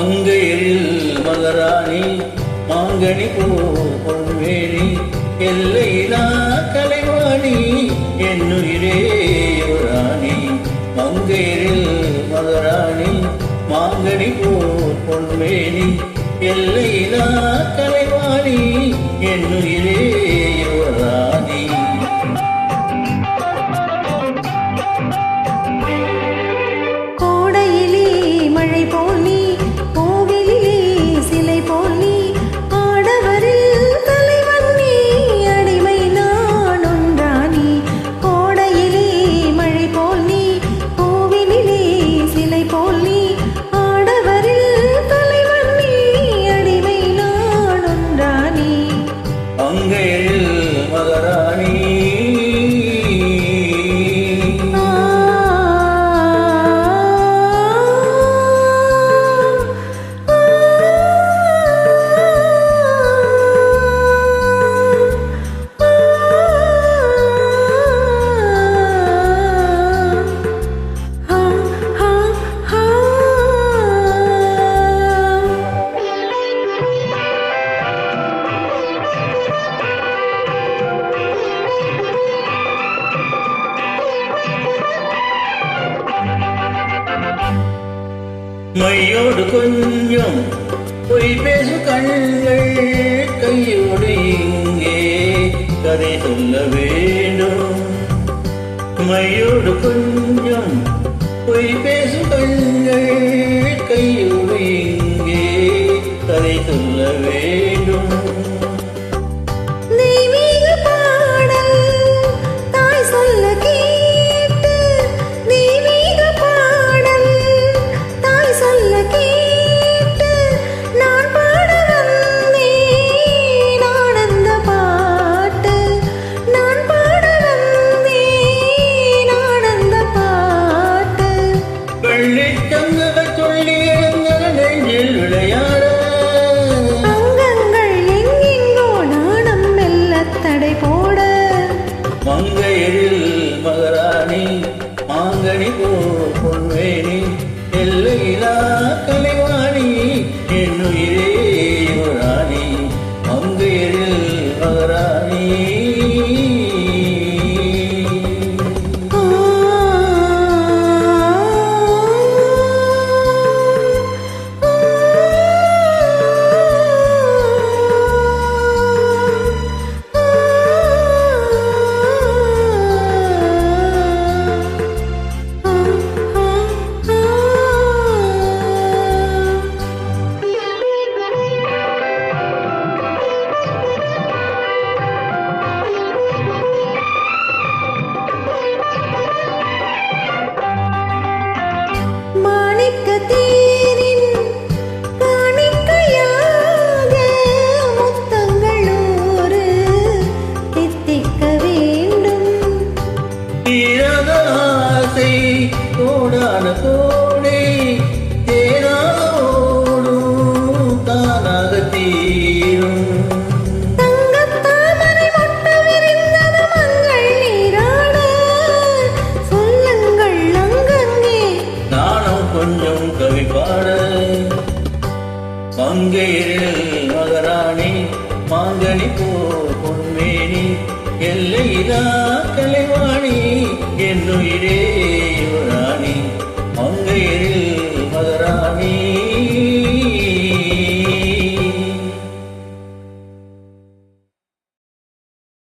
மங்கையில் மகராணி மாங்கனி பொன்மேனி எல்லையிலா கலைவாணி என்னுயிரே யுவராணி. மங்கையில் மகராணி மாங்கனி பொன்மேனி எல்லையிலா கலைவாணி என்னுயிரே யுவராணி. மங்கையில் மகராணி மையோடு கொஞ்சம் பொய் பேசு கண்கள் கையோடு இங்கே கதை சொல்ல வேண்டும். மையோடு கொஞ்சம் பொய் பேசு கண்கள் கையோடு இங்கே கதை சொல்ல வேண்டும். மங்கையில் மகராணி மாங்கனி பொன்மேனி எல்லையிலா கலைவாணி என்னுயிரே யுவராணி. மங்கையில் மகராணி கோடான கோடை தேனாவோடும் தானாக தீரும். தங்கத்தாமரை மொட்டு விரிந்தது மங்கள் நீராட சொல்லுங்கள் அங்கங்கே நானும் கொஞ்சம் கவி பாட. மங்கையில் மகராணி மாங்கனி பொன்மேனி எல்லையிலா கலைவாணி என்னுயிரே